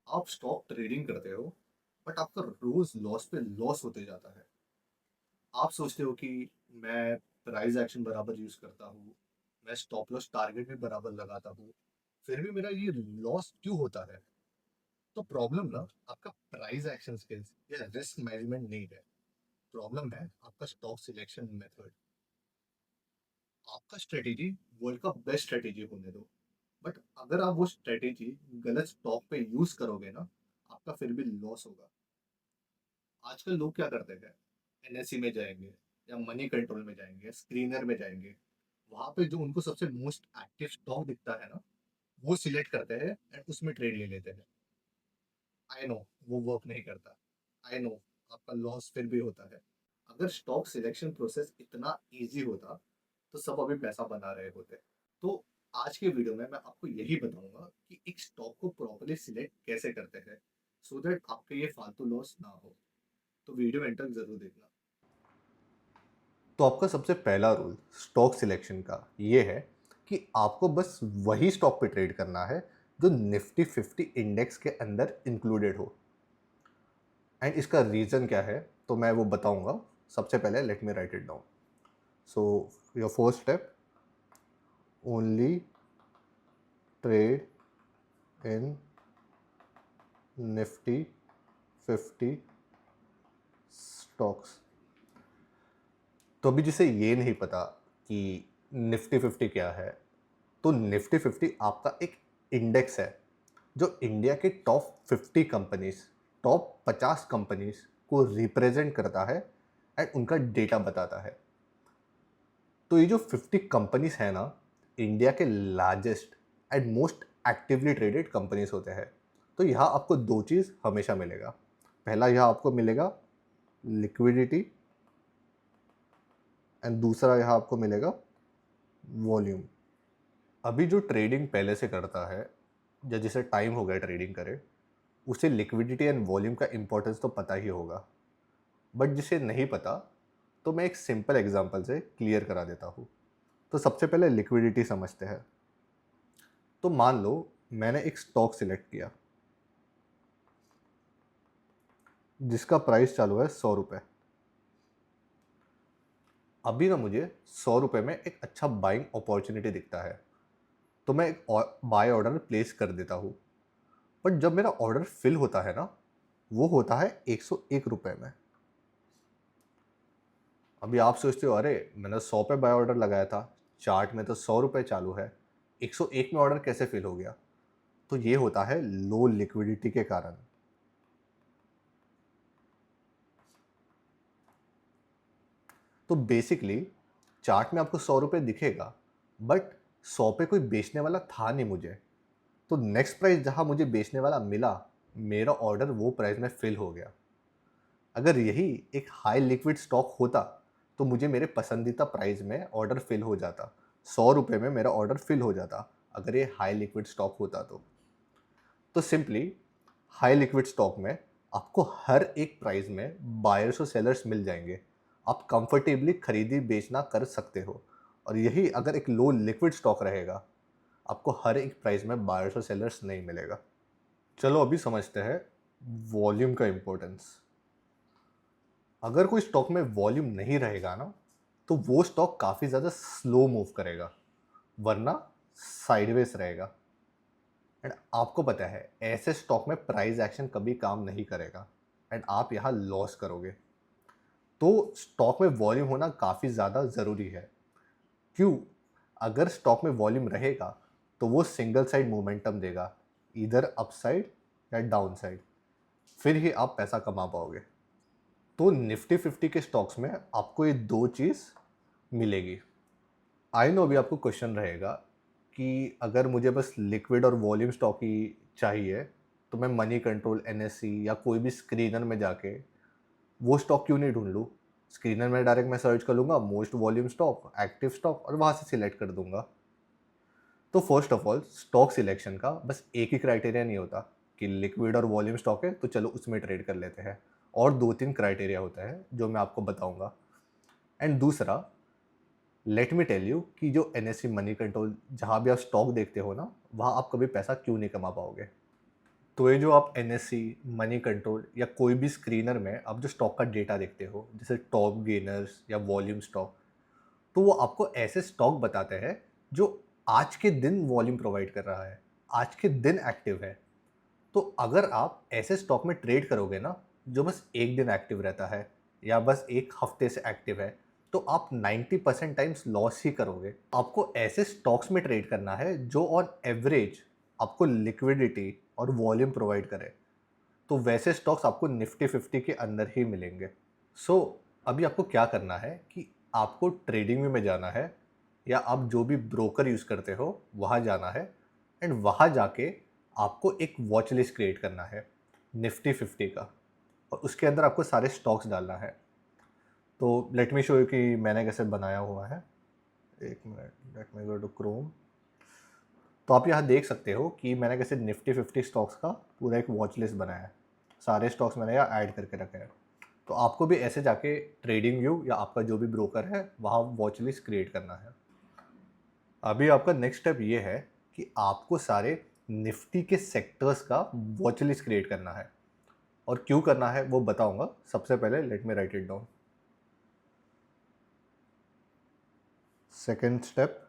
आप stock trading करते हो बट आपका रोज लॉस पे लॉस होते जाता है। आप सोचते हो कि मैं प्राइस एक्शन बराबर यूज करता हूँ, मैं स्टॉप लॉस टारगेट भी बराबर लगाता हूँ, फिर भी मेरा ये लॉस क्यों होता है? तो प्रॉब्लम ना आपका प्राइस एक्शन स्किल्स या रिस्क मैनेजमेंट नहीं है। प्रॉब्लम है आपका स्टॉक सिलेक्शन मेथड। आपका स्ट्रेटेजी वर्ल्ड का बेस्ट स्ट्रेटेजी होने दो, बट अगर आप वो स्ट्रेटेजी गलत स्टॉक पे यूज करोगे ना, आपका फिर भी लॉस होगा। आजकल लोग क्या करते हैं, एनएससी में जाएंगे या मनी कंट्रोल में जाएंगे, स्क्रीनर में जाएंगे, वहां पे जो उनको सबसे मोस्ट एक्टिव स्टॉक दिखता है ना, वो सिलेक्ट करते हैं एंड उसमें ट्रेड ले लेते हैं। आई नो वो वर्क नहीं करता, आई नो आपका लॉस फिर भी होता है। अगर स्टॉक सिलेक्शन प्रोसेस इतना इजी होता तो सब अभी पैसा बना रहे होते। तो आज के वीडियो में मैं आपको यही बताऊंगा कि एक स्टॉक को प्रॉपर्ली सिलेक्ट कैसे करते हैं, सो दैट आपके ये फालतू लॉस ना हो। तो वीडियो एंड तक जरूर देखना। तो आपका सबसे पहला रूल स्टॉक सिलेक्शन का ये है कि आपको बस वही स्टॉक पे ट्रेड करना है जो निफ्टी 50 इंडेक्स के अंदर इंक्लूडेड हो। एंड इसका रीज़न क्या है तो मैं वो बताऊंगा। सबसे पहले let me right it down. So your first step, only trade in Nifty 50 stocks. तो अभी जिसे ये नहीं पता कि निफ्टी 50 क्या है, तो निफ्टी 50 आपका एक इंडेक्स है जो इंडिया के टॉप 50 कंपनीज, टॉप 50 कंपनीज को रिप्रेजेंट करता है एंड उनका डेटा बताता है। तो ये जो 50 कंपनीज है ना, इंडिया के largest and most actively traded companies होते हैं। तो यहाँ आपको दो चीज़ हमेशा मिलेगा। पहला यहाँ आपको मिलेगा लिक्विडिटी एंड दूसरा यहाँ आपको मिलेगा वॉल्यूम। अभी जो ट्रेडिंग पहले से करता है या जिसे टाइम हो गया ट्रेडिंग करे, उसे लिक्विडिटी एंड वॉल्यूम का इंपॉर्टेंस तो पता ही होगा। बट जिसे नहीं पता, तो मैं एक सिंपल एग्जांपल से क्लियर करा देता हूँ। तो सबसे पहले लिक्विडिटी समझते हैं। तो मान लो मैंने एक स्टॉक सिलेक्ट किया जिसका प्राइस चालू है 100 रुपये। अभी ना मुझे 100 रुपये में एक अच्छा बाइंग अपॉर्चुनिटी दिखता है, तो मैं एक बाय ऑर्डर प्लेस कर देता हूँ। बट जब मेरा ऑर्डर फिल होता है ना, वो होता है 101 रुपये में। अभी आप सोचते हो अरे मैंने 100 पे बाय ऑर्डर लगाया था, चार्ट में तो 100 रुपये चालू है, 101 में ऑर्डर कैसे फिल हो गया? तो ये होता है लो लिक्विडिटी के कारण। तो बेसिकली चार्ट में आपको 100 रुपये दिखेगा, बट 100 पे कोई बेचने वाला था नहीं मुझे। तो नेक्स्ट प्राइस जहां मुझे बेचने वाला मिला, मेरा ऑर्डर वो प्राइस में फिल हो गया। अगर यही एक हाई लिक्विड स्टॉक होता, तो मुझे मेरे पसंदीदा प्राइस में ऑर्डर फिल हो जाता। 100 रुपये में मेरा ऑर्डर फिल हो जाता अगर ये हाई लिक्विड स्टॉक होता तो सिंपली हाई लिक्विड स्टॉक में आपको हर एक प्राइस में बायर्स और सेलर्स मिल जाएंगे। आप कंफर्टेबली खरीदी बेचना कर सकते हो। और यही अगर एक लो लिक्विड स्टॉक रहेगा, आपको हर एक प्राइस में बायर्स और सेलर्स नहीं मिलेगा। चलो अभी समझते हैं वॉल्यूम का इंपॉर्टेंस। अगर कोई स्टॉक में वॉल्यूम नहीं रहेगा ना, तो वो स्टॉक काफ़ी ज़्यादा स्लो मूव करेगा, वरना साइडवेज रहेगा। एंड आपको पता है ऐसे स्टॉक में प्राइस एक्शन कभी काम नहीं करेगा एंड आप यहाँ लॉस करोगे। तो स्टॉक में वॉल्यूम होना काफ़ी ज़्यादा ज़रूरी है। क्यों? अगर स्टॉक में वॉल्यूम रहेगा तो वो सिंगल साइड मोमेंटम देगा, इधर अपसाइड या डाउन साइड। फिर ही आप पैसा कमा पाओगे। तो निफ्टी 50 के स्टॉक्स में आपको ये दो चीज़ मिलेगी। आई नो अभी आपको क्वेश्चन रहेगा कि अगर मुझे बस लिक्विड और वॉल्यूम स्टॉक ही चाहिए, तो मैं मनी कंट्रोल, एनएससी या कोई भी स्क्रीनर में जाके वो स्टॉक क्यों नहीं ढूंढ लूँ? स्क्रीनर में डायरेक्ट मैं सर्च कर लूँगा most volume stock, active stock, और वहाँ से सिलेक्ट कर दूंगा। तो first of all stock selection का बस एक ही क्राइटेरिया नहीं होता कि लिक्विड और वॉल्यूम स्टॉक है तो चलो उसमें ट्रेड कर लेते हैं। और दो तीन क्राइटेरिया होता है जो मैं आपको बताऊंगा। एंड दूसरा, लेट मी टेल यू कि जो एनएससी मनी कंट्रोल जहाँ भी आप स्टॉक देखते हो ना, वहाँ आप कभी पैसा क्यों नहीं कमा पाओगे। तो ये जो आप एनएससी, मनी कंट्रोल या कोई भी स्क्रीनर में आप जो स्टॉक का डेटा देखते हो, जैसे टॉप गेनर्स या वॉल्यूम स्टॉक, तो वो आपको ऐसे स्टॉक बताते हैं जो आज के दिन वॉल्यूम प्रोवाइड कर रहा है, आज के दिन एक्टिव है। तो अगर आप ऐसे स्टॉक में ट्रेड करोगे ना, जो बस एक दिन एक्टिव रहता है या बस एक हफ्ते से एक्टिव है, तो आप 90% टाइम्स लॉस ही करोगे। आपको ऐसे स्टॉक्स में ट्रेड करना है जो ऑन एवरेज आपको लिक्विडिटी और वॉल्यूम प्रोवाइड करे। तो वैसे स्टॉक्स आपको निफ्टी 50 के अंदर ही मिलेंगे। सो अभी आपको क्या करना है कि आपको ट्रेडिंग व्यू में जाना है या आप जो भी ब्रोकर यूज़ करते हो वहाँ जाना है, एंड वहाँ जाके आपको एक वॉच लिस्ट क्रिएट करना है निफ्टी 50 का, और उसके अंदर आपको सारे स्टॉक्स डालना है। तो लेट मी शो यू कि मैंने कैसे बनाया हुआ है। एक minute, let me go to Chrome. तो आप यहाँ देख सकते हो कि मैंने कैसे निफ्टी 50 स्टॉक्स का पूरा एक वॉच लिस्ट बनाया है। सारे स्टॉक्स मैंने यहाँ ऐड करके रखे हैं। तो आपको भी ऐसे जाके ट्रेडिंग व्यू या आपका जो भी ब्रोकर है वहाँ वॉच लिस्ट क्रिएट करना है। अभी आपका नेक्स्ट स्टेप ये है कि आपको सारे निफ्टी के सेक्टर्स का वॉच लिस्ट क्रिएट करना है, और क्यों करना है वो बताऊंगा। सबसे पहले let me right it down. Second step,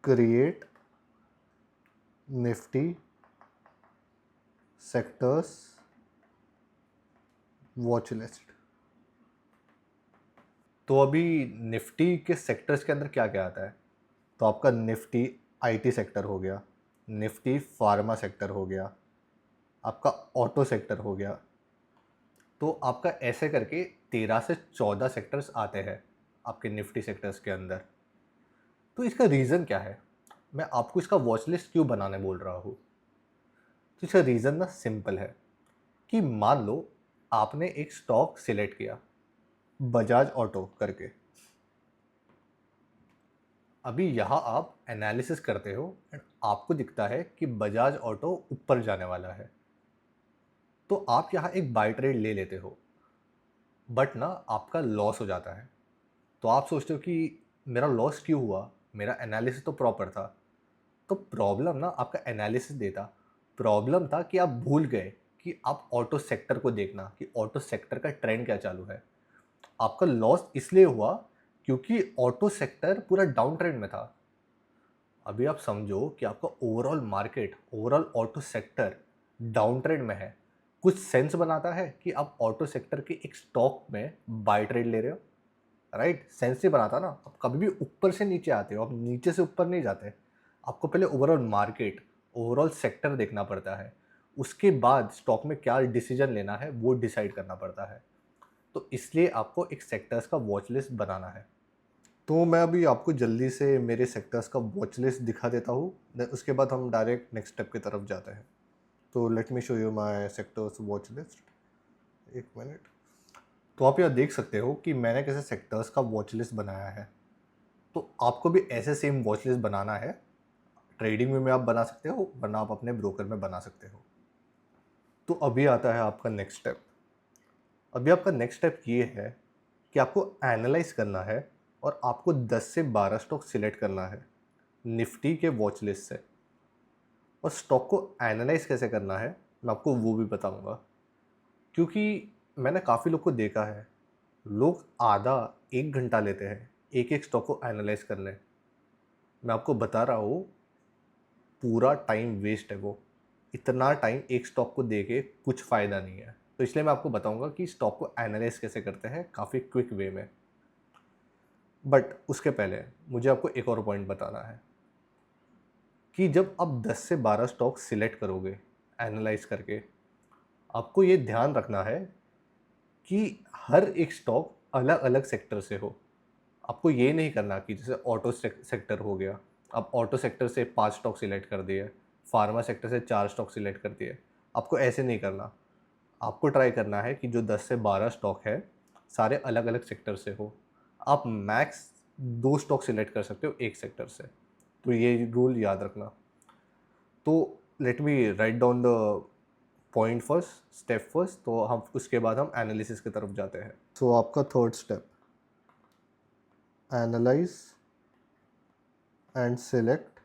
create Nifty sectors watch list. तो अभी निफ्टी के सेक्टर्स के अंदर क्या क्या आता है? तो आपका निफ्टी आईटी सेक्टर हो गया, निफ्टी फार्मा सेक्टर हो गया, आपका ऑटो सेक्टर हो गया। तो आपका ऐसे करके 13 से 14 सेक्टर्स आते हैं आपके निफ्टी सेक्टर्स के अंदर। तो इसका रीज़न क्या है? मैं आपको इसका वॉच लिस्ट क्यों बनाने बोल रहा हूँ? तो इसका रीज़न ना सिंपल है कि मान लो आपने एक स्टॉक सिलेक्ट किया, बजाज ऑटो करके। अभी यहाँ आप एनालिसिस करते हो एंड आपको दिखता है कि बजाज ऑटो ऊपर जाने वाला है, तो आप यहाँ एक बाय ट्रेड ले लेते हो, बट ना आपका लॉस हो जाता है। तो आप सोचते हो कि मेरा लॉस क्यों हुआ, मेरा एनालिसिस तो प्रॉपर था। तो प्रॉब्लम ना आपका एनालिसिस देता, प्रॉब्लम था कि आप भूल गए कि आप ऑटो सेक्टर को देखना कि ऑटो सेक्टर का ट्रेंड क्या चालू है। आपका लॉस इसलिए हुआ क्योंकि ऑटो सेक्टर पूरा डाउन ट्रेंड में था। अभी आप समझो कि आपका overall market, overall auto sector down trend में है। कुछ सेंस बनाता है कि आप ऑटो सेक्टर के एक स्टॉक में बाय ट्रेड ले रहे हो? राइट, सेंस नहीं बनाता ना। आप कभी भी ऊपर से नीचे आते हो, आप नीचे से ऊपर नहीं जाते। आपको पहले ओवरऑल मार्केट, ओवरऑल सेक्टर देखना पड़ता है, उसके बाद स्टॉक में क्या डिसीजन लेना है वो डिसाइड करना पड़ता है। तो इसलिए आपको एक सेक्टर्स का वॉच लिस्ट बनाना है। तो मैं अभी आपको जल्दी से मेरे सेक्टर्स का वॉच लिस्ट दिखा देता हूँ, उसके बाद हम डायरेक्ट नेक्स्ट स्टेप की तरफ जाते हैं। तो let me show you my sectors watch list. एक मिनट। तो आप यहाँ देख सकते हो कि मैंने कैसे सेक्टर्स का वॉच लिस्ट बनाया है। तो आपको भी ऐसे सेम वॉच लिस्ट बनाना है। ट्रेडिंग में आप बना सकते हो, वरना आप अपने ब्रोकर में बना सकते हो। तो अभी आता है आपका नेक्स्ट स्टेप। अभी आपका नेक्स्ट स्टेप ये है कि आपको एनालाइज करना है और आपको 10 से 12 स्टॉक सिलेक्ट करना है निफ्टी के वॉच लिस्ट से। और स्टॉक को एनालाइज कैसे करना है मैं आपको वो भी बताऊंगा, क्योंकि मैंने काफ़ी लोग को देखा है, लोग आधा एक घंटा लेते हैं एक एक स्टॉक को एनालाइज करने। मैं आपको बता रहा हूँ, पूरा टाइम वेस्ट है वो। इतना टाइम एक स्टॉक को दे के कुछ फ़ायदा नहीं है। तो इसलिए मैं आपको बताऊंगा कि स्टॉक को एनालाइज कैसे करते हैं काफ़ी क्विक वे में। बट उसके पहले मुझे आपको एक और पॉइंट बताना है कि जब आप 10 से 12 स्टॉक सिलेक्ट करोगे एनालाइज करके, आपको ये ध्यान रखना है कि हर एक स्टॉक अलग अलग सेक्टर से हो। आपको ये नहीं करना कि जैसे ऑटो सेक्टर हो गया, आप ऑटो सेक्टर से 5 स्टॉक सिलेक्ट कर दिए, फार्मा सेक्टर से 4 स्टॉक सिलेक्ट कर दिए। आपको ऐसे नहीं करना। आपको ट्राई करना है कि जो 10 से 12 स्टॉक है सारे अलग अलग सेक्टर से हो। आप मैक्स 2 स्टॉक सिलेक्ट कर सकते हो एक सेक्टर से। तो ये रूल याद रखना। तो let me write down the point first, step first, तो हम उसके बाद हम एनालिसिस की तरफ जाते हैं। तो आपका third step, analyse and select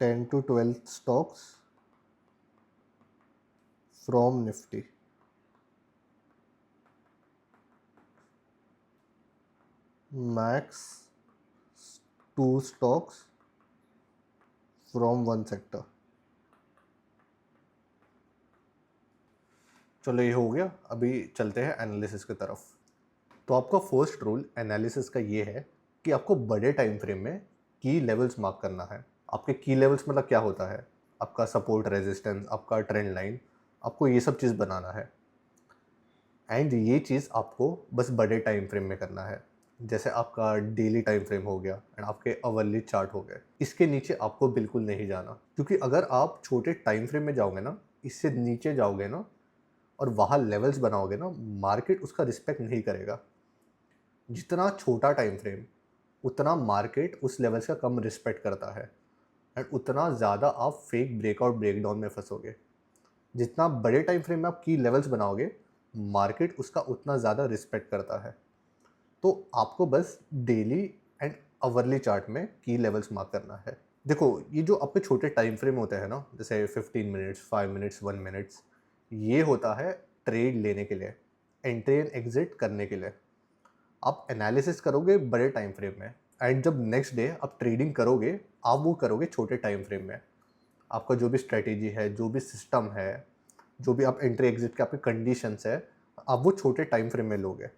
10 to 12 stocks from Nifty. Max 2 stocks from one sector. चलो ये हो गया, अभी चलते हैं एनालिसिस की तरफ। तो आपका फर्स्ट रूल एनालिसिस का ये है कि आपको बड़े टाइम फ्रेम में की लेवल्स मार्क करना है। आपके की लेवल्स मतलब क्या होता है? आपका सपोर्ट, रेजिस्टेंस, आपका ट्रेंड लाइन, आपको ये सब चीज़ बनाना है। एंड ये चीज़ आपको बस बड़े टाइम फ्रेम में करना है। जैसे आपका डेली टाइम फ्रेम हो गया एंड आपके अवर्ली चार्ट हो गए, इसके नीचे आपको बिल्कुल नहीं जाना, क्योंकि अगर आप छोटे टाइम फ्रेम में जाओगे ना, इससे नीचे जाओगे ना और वहाँ लेवल्स बनाओगे ना, मार्केट उसका रिस्पेक्ट नहीं करेगा। जितना छोटा टाइम फ्रेम उतना मार्केट उस लेवल्स का कम रिस्पेक्ट करता है एंड उतना ज़्यादा आप फेक ब्रेकआउट ब्रेकडाउन में फंसोगे। जितना बड़े टाइम फ्रेम में आप की लेवल्स बनाओगे, मार्केट उसका उतना ज़्यादा रिस्पेक्ट करता है। तो आपको बस डेली एंड आवरली चार्ट में की लेवल्स मार्क करना है। देखो, ये जो आपके छोटे टाइम फ्रेम होते हैं ना, जैसे 15 मिनट्स, 5 मिनट्स, 1 मिनट्स, ये होता है ट्रेड लेने के लिए, एंट्री एंड एग्जिट करने के लिए। आप एनालिसिस करोगे बड़े टाइम फ्रेम में एंड जब नेक्स्ट डे आप ट्रेडिंग करोगे, आप वो करोगे छोटे टाइम फ्रेम में। आपका जो भी स्ट्रेटेजी है, जो भी सिस्टम है, जो भी आप एंट्री एग्जिट के आपके कंडीशंस है, आप वो छोटे टाइम फ्रेम में लोगे।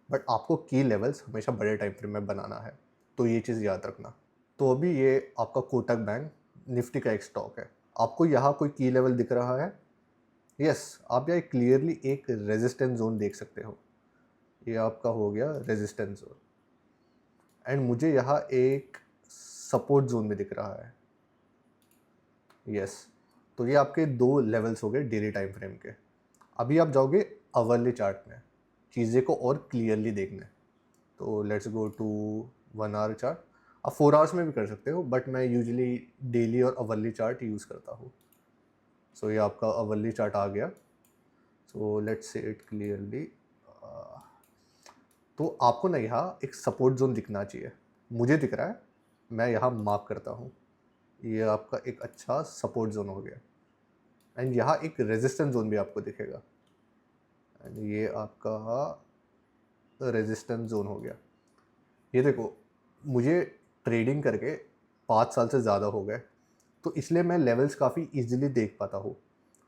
बट आपको की लेवल्स हमेशा बड़े टाइम फ्रेम में बनाना है, तो ये चीज़ याद रखना। तो अभी ये आपका कोटक बैंक निफ्टी का एक स्टॉक है। आपको यहाँ कोई की लेवल दिख रहा है? यस, आप यहाँ क्लियरली एक रेजिस्टेंस जोन देख सकते हो। ये आपका हो गया रेजिस्टेंस जोन एंड मुझे यहाँ एक सपोर्ट जोन भी दिख रहा है। यस, तो ये आपके दो लेवल्स हो गए डेली टाइम फ्रेम के। अभी आप जाओगे अवर्ली चार्ट में चीज़ें को और क्लियरली देखने। तो let's go to 1 hour chart. आप 4 आवर्स में भी कर सकते हो, बट मैं यूजुअली डेली और अवर्ली चार्ट यूज़ करता हूँ। सो ये आपका अवर्ली चार्ट आ गया। So let's say it clearly. तो आपको ना यहाँ एक सपोर्ट जोन दिखना चाहिए। मुझे दिख रहा है, मैं यहाँ मार्क करता हूँ। ये आपका एक अच्छा सपोर्ट जोन हो गया एंड यहाँ एक रेजिस्टेंस जोन भी आपको दिखेगा एंड ये आपका रेजिस्टेंस जोन हो गया। ये देखो, मुझे ट्रेडिंग करके 5 साल से ज़्यादा हो गए, तो इसलिए मैं लेवल्स काफ़ी इजीली देख पाता हूँ।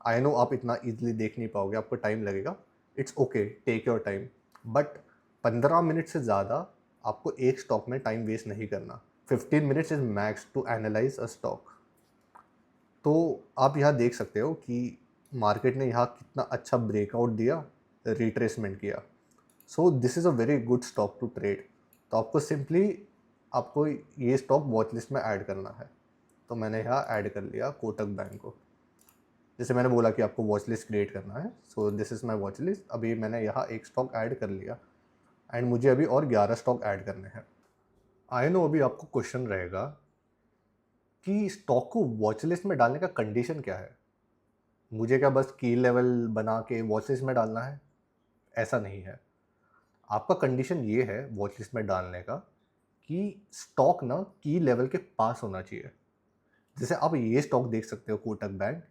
आई नो आप इतना इजीली देख नहीं पाओगे, आपको टाइम लगेगा। It's okay, take your time. But 15 minute से ज़्यादा आपको एक स्टॉक में टाइम वेस्ट नहीं करना। 15 minutes is max to analyse a stock. तो आप यहाँ देख सकते हो कि मार्केट ने यहाँ कितना अच्छा ब्रेकआउट दिया, रिट्रेसमेंट किया। So this is a very good stock to trade. तो आपको सिंपली आपको ये स्टॉक वॉच लिस्ट में ऐड करना है। तो मैंने यहाँ ऐड कर लिया कोटक बैंक को। जैसे मैंने बोला कि आपको वॉच लिस्ट क्रिएट करना है, सो this is my watch list. अभी मैंने यहाँ एक स्टॉक ऐड कर लिया एंड मुझे अभी और 11 स्टॉक ऐड करने हैं। आई नो अभी आपको क्वेश्चन रहेगा कि स्टॉक को वॉच लिस्ट में डालने का कंडीशन क्या है? मुझे क्या बस की लेवल बना के वॉच लिस्ट में डालना है? ऐसा नहीं है। आपका कंडीशन ये है वॉच लिस्ट में डालने का कि स्टॉक ना की लेवल के पास होना चाहिए। जैसे आप ये स्टॉक देख सकते हो कोटक बैंक,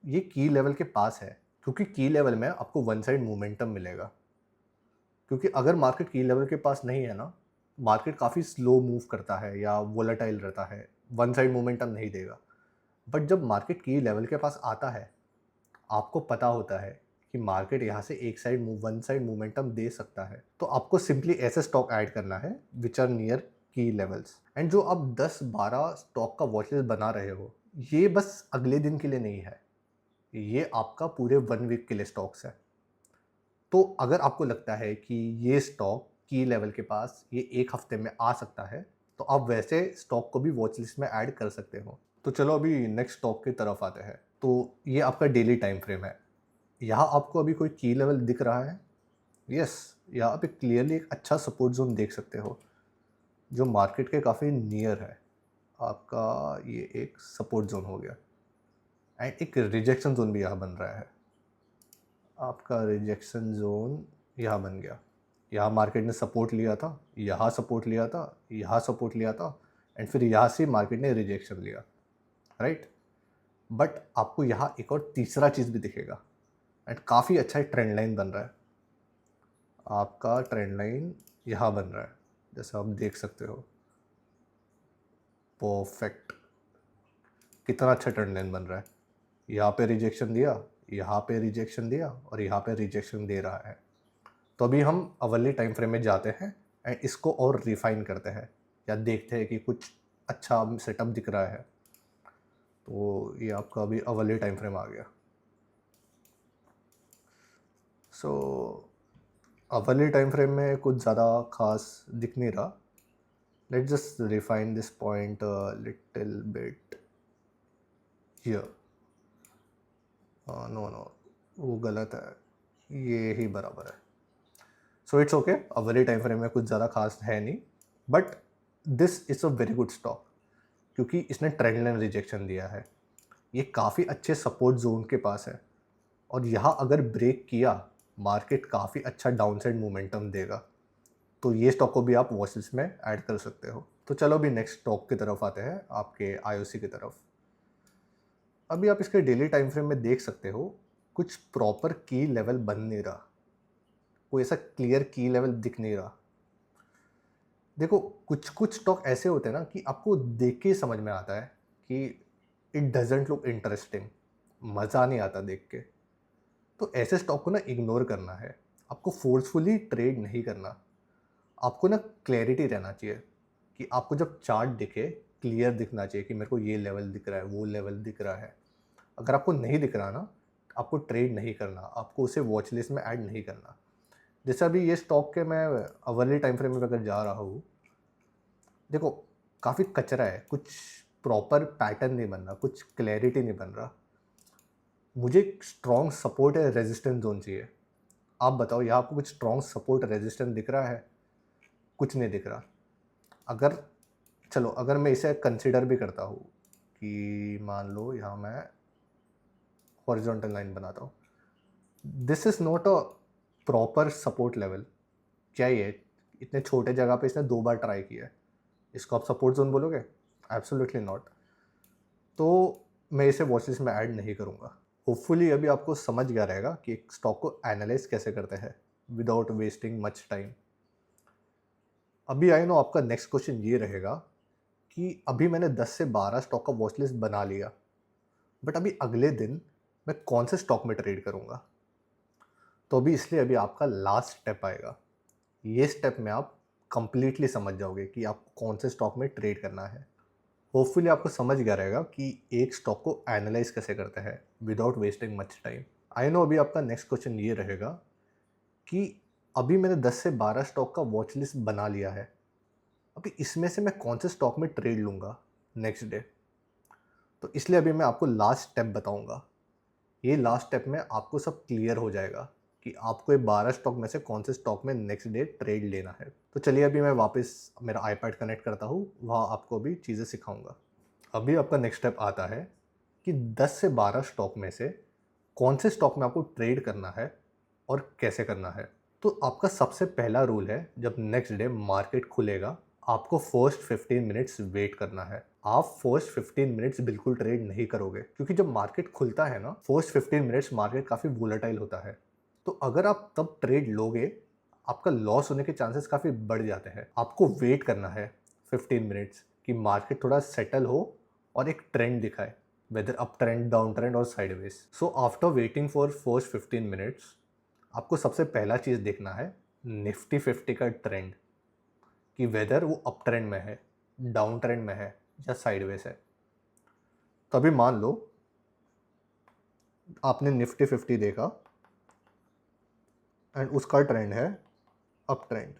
ये की लेवल के पास है, क्योंकि की लेवल में आपको वन साइड मोमेंटम मिलेगा। क्योंकि अगर मार्केट की लेवल के पास नहीं है ना, मार्केट काफ़ी स्लो मूव करता है या वोलेटाइल रहता है, वन साइड मोमेंटम नहीं देगा। बट जब मार्केट की लेवल के पास आता है, आपको पता होता है कि मार्केट यहाँ से एक साइड वन साइड मोमेंटम दे सकता है, तो आपको सिंपली ऐसे स्टॉक ऐड करना है विच आर नियर की लेवल्स। एंड जो आप 10-12 स्टॉक का वॉच लिस्ट बना रहे हो, ये बस अगले दिन के लिए नहीं है, ये आपका पूरे 1 वीक के लिए स्टॉक्स है। तो अगर आपको लगता है कि ये स्टॉक की लेवल के पास ये एक हफ्ते में आ सकता है, तो आप वैसे स्टॉक को भी वॉच लिस्ट में ऐड कर सकते हो। तो चलो अभी नेक्स्ट स्टॉक की तरफ आते हैं। तो ये आपका डेली टाइम फ्रेम है। यहाँ आपको अभी कोई की लेवल दिख रहा है? यस, यहाँ पे क्लियरली एक अच्छा सपोर्ट जोन देख सकते हो जो मार्केट के काफ़ी नियर है। आपका ये एक सपोर्ट जोन हो गया एंड एक रिजेक्शन जोन भी यहाँ बन रहा है। आपका रिजेक्शन जोन यहाँ बन गया। यहाँ मार्केट ने सपोर्ट लिया था, यहाँ सपोर्ट लिया था, यहाँ सपोर्ट लिया था एंड फिर यहाँ से मार्केट ने रिजेक्शन लिया। राइट? बट आपको यहाँ एक और तीसरा चीज़ भी दिखेगा एंड काफ़ी अच्छा ट्रेंड लाइन बन रहा है। आपका ट्रेंड लाइन यहाँ बन रहा है, जैसा आप देख सकते हो। परफेक्ट। कितना अच्छा ट्रेंड लाइन बन रहा है। यहाँ पे रिजेक्शन दिया, यहाँ पे रिजेक्शन दिया और यहाँ पे रिजेक्शन दे रहा है। तो अभी हम अवर्ली टाइम फ्रेम में जाते हैं एंड इसको और रिफाइन करते हैं या देखते हैं कि कुछ अच्छा सेटअप दिख रहा है। तो ये आपका अभी अवर्ली टाइम फ्रेम आ गया। सो अवर्ली टाइम फ्रेम में कुछ ज़्यादा खास दिख नहीं रहा। Let's just refine this point little bit here. No no, वो गलत है, ये ही बराबर है। So it's okay, hourly time frame में कुछ ज़्यादा खास है नहीं, but this is a very good stock क्योंकि इसने ट्रेंड लाइन रिजेक्शन दिया है। ये काफ़ी अच्छे सपोर्ट जोन के पास है और यहाँ अगर ब्रेक किया, मार्केट काफ़ी अच्छा डाउनसाइड मोमेंटम देगा। तो ये स्टॉक को भी आप वॉच लिस्ट में ऐड कर सकते हो। तो चलो अभी नेक्स्ट स्टॉक की तरफ आते हैं, आपके आईओसी की तरफ। अभी आप इसके डेली टाइम फ्रेम में देख सकते हो, कुछ प्रॉपर की लेवल बन नहीं रहा, कोई ऐसा क्लियर की लेवल दिख नहीं रहा। देखो, कुछ कुछ स्टॉक ऐसे होते हैं ना कि आपको देख के ही समझ में आता है कि इट डजेंट लुक इंटरेस्टिंग, मज़ा नहीं आता देख के। तो ऐसे स्टॉक को ना इग्नोर करना है, आपको फोर्सफुली ट्रेड नहीं करना। आपको ना क्लैरिटी रहना चाहिए कि आपको जब चार्ट दिखे, क्लियर दिखना चाहिए कि मेरे को ये लेवल दिख रहा है, वो लेवल दिख रहा है। अगर आपको नहीं दिख रहा ना, आपको ट्रेड नहीं करना, आपको उसे वॉच लिस्ट में ऐड नहीं करना। जैसे अभी ये स्टॉक के मैं अवर्ली टाइम फ्रेम में अगर जा रहा हूँ, देखो काफ़ी कचरा है, कुछ प्रॉपर पैटर्न नहीं बन रहा, कुछ क्लैरिटी नहीं बन रहा। मुझे स्ट्रॉन्ग सपोर्ट है, रेजिस्टेंस जोन चाहिए। आप बताओ, यहाँ आपको कुछ स्ट्रॉन्ग सपोर्ट रेजिस्टेंस दिख रहा है? कुछ नहीं दिख रहा। अगर चलो, अगर मैं इसे कंसिडर भी करता हूँ कि मान लो यहाँ मैं हॉरिजॉन्टल लाइन बनाता हूँ, this is not a proper support level. क्या ये इतने छोटे जगह पे इसने 2 बार ट्राई किया है, इसको आप सपोर्ट जोन बोलोगे? Absolutely not. तो मैं इसे वॉच लिस्ट में ऐड नहीं करूँगा। होपफुली अभी आपको समझ गया रहेगा कि एक स्टॉक को एनालाइज कैसे करते हैं विदाउट वेस्टिंग मच टाइम। अभी आई नो आपका नेक्स्ट क्वेश्चन ये रहेगा कि अभी मैंने 10 से 12 स्टॉक का वॉच लिस्ट बना लिया, बट अभी अगले दिन मैं कौन से स्टॉक में ट्रेड करूँगा? तो अभी इसलिए अभी आपका लास्ट स्टेप आएगा। ये स्टेप में आप कंप्लीटली समझ जाओगे कि आपको कौन से स्टॉक में ट्रेड करना है। होपफुली आपको समझ गया रहेगा कि एक स्टॉक को एनालाइज कैसे करते हैं without wasting much time. I know अभी आपका नेक्स्ट क्वेश्चन ये रहेगा कि अभी मैंने 10 से 12 स्टॉक का वॉच लिस्ट बना लिया है, अभी इसमें से मैं कौन से स्टॉक में ट्रेड लूँगा नेक्स्ट डे? तो इसलिए अभी मैं आपको लास्ट स्टेप बताऊँगा। ये लास्ट स्टेप में आपको सब क्लियर हो जाएगा कि आपको ये 12 स्टॉक में से कौन से स्टॉक में नेक्स्ट डे ट्रेड लेना है। तो चलिए अभी मैं वापस मेरा आईपैड कनेक्ट करता हूँ, वहाँ आपको अभी चीज़ें सिखाऊंगा। अभी आपका नेक्स्ट स्टेप आता है कि 10 से 12 स्टॉक में से कौन से स्टॉक में आपको ट्रेड करना है और कैसे करना है। तो आपका सबसे पहला रूल है, जब नेक्स्ट डे मार्केट खुलेगा, आपको फर्स्ट 15 मिनट्स वेट करना है। आप फर्स्ट 15 मिनट्स बिल्कुल ट्रेड नहीं करोगे क्योंकि जब मार्केट खुलता है ना, फर्स्ट 15 मिनट्स मार्केट काफ़ी वोलेटाइल होता है। तो अगर आप तब ट्रेड लोगे, आपका लॉस होने के चांसेस काफ़ी बढ़ जाते हैं। आपको वेट करना है 15 मिनट्स कि मार्केट थोड़ा सेटल हो और एक ट्रेंड दिखाए, whether up trend, down trend और sideways. So after waiting for first 15 minutes, आपको सबसे पहला चीज़ देखना है निफ्टी 50 का ट्रेंड, कि वेदर वो अप ट्रेंड में है, डाउन ट्रेंड में है या साइडवेज है। तो अभी मान लो आपने निफ्टी 50 देखा एंड उसका ट्रेंड है अप ट्रेंड।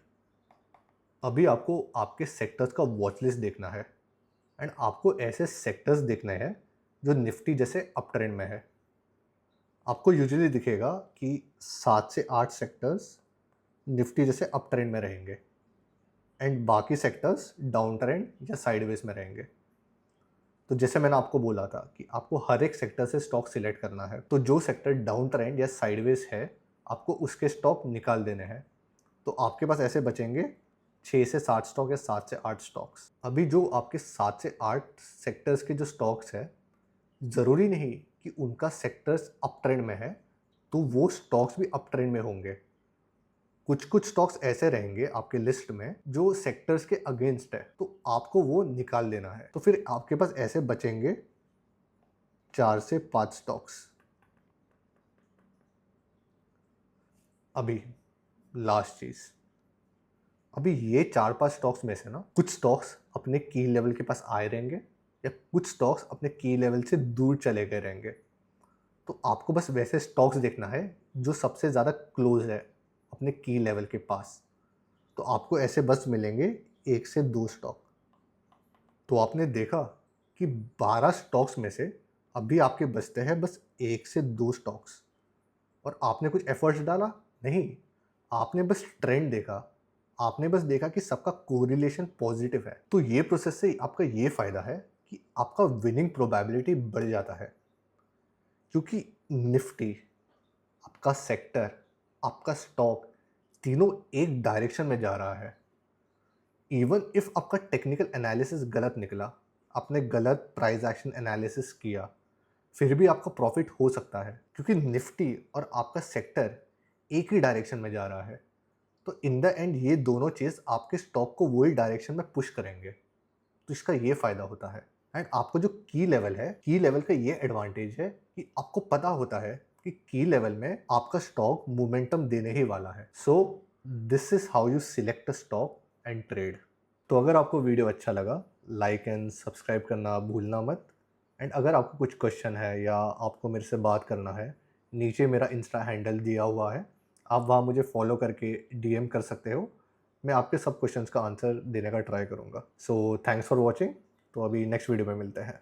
अभी आपको आपके सेक्टर्स का वॉच लिस्ट देखना है एंड आपको ऐसे सेक्टर्स देखने हैं जो निफ्टी जैसे अप ट्रेंड में है। आपको यूजुअली दिखेगा कि 7 से 8 सेक्टर्स निफ्टी जैसे अप ट्रेंड में रहेंगे एंड बाकी सेक्टर्स डाउन ट्रेंड या साइडवेज में रहेंगे। तो जैसे मैंने आपको बोला था कि आपको हर एक सेक्टर से स्टॉक सिलेक्ट करना है, तो जो सेक्टर डाउन ट्रेंड या साइडवेज है, आपको उसके स्टॉक निकाल देने हैं। तो आपके पास ऐसे बचेंगे 6 से 7 स्टॉक या 7 से 8 स्टॉक्स। अभी जो आपके 7 से 8 सेक्टर्स के जो स्टॉक्स हैं, ज़रूरी नहीं कि उनका सेक्टर्स अप ट्रेंड में है तो वो स्टॉक्स भी अप ट्रेंड में होंगे। कुछ कुछ स्टॉक्स ऐसे रहेंगे आपके लिस्ट में जो सेक्टर्स के अगेंस्ट है, तो आपको वो निकाल लेना है। तो फिर आपके पास ऐसे बचेंगे 4 से 5 स्टॉक्स। अभी लास्ट चीज़, अभी ये 4-5 स्टॉक्स में से ना कुछ स्टॉक्स अपने की लेवल के पास आए रहेंगे या कुछ स्टॉक्स अपने की लेवल से दूर चले गए रहेंगे। तो आपको बस वैसे स्टॉक्स देखना है जो सबसे ज़्यादा क्लोज है अपने की लेवल के पास। तो आपको ऐसे बस मिलेंगे 1 से 2 स्टॉक। तो आपने देखा कि 12 स्टॉक्स में से अभी आपके बचते हैं बस 1 से 2 स्टॉक्स। और आपने कुछ एफर्ट्स डाला? नहीं, आपने बस ट्रेंड देखा। आपने बस देखा कि सबका कोरिलेशन पॉजिटिव है। तो ये प्रोसेस से आपका ये फ़ायदा है कि आपका विनिंग प्रोबेबिलिटी बढ़ जाता है, क्योंकि निफ्टी, आपका सेक्टर, आपका स्टॉक तीनों एक डायरेक्शन में जा रहा है। इवन इफ आपका टेक्निकल एनालिसिस गलत निकला, आपने गलत प्राइस एक्शन एनालिसिस किया, फिर भी आपका प्रॉफिट हो सकता है, क्योंकि निफ्टी और आपका सेक्टर एक ही डायरेक्शन में जा रहा है। तो इन द एंड ये दोनों चीज़ आपके स्टॉक को वही डायरेक्शन में पुश करेंगे। तो इसका ये फ़ायदा होता है। एंड आपको जो की लेवल है, की लेवल का ये एडवांटेज है कि आपको पता होता है कि की लेवल में आपका स्टॉक मोमेंटम देने ही वाला है। सो this is how you select a stock and trade. तो अगर आपको वीडियो अच्छा लगा, लाइक एंड सब्सक्राइब करना भूलना मत। एंड अगर आपको कुछ क्वेश्चन है या आपको मेरे से बात करना है, नीचे मेरा इंस्टा हैंडल दिया हुआ है, आप वहाँ मुझे फॉलो करके डीएम कर सकते हो। मैं आपके सब क्वेश्चंस का आंसर देने का ट्राई करूँगा। So thanks for watching. तो अभी नेक्स्ट वीडियो में मिलते हैं।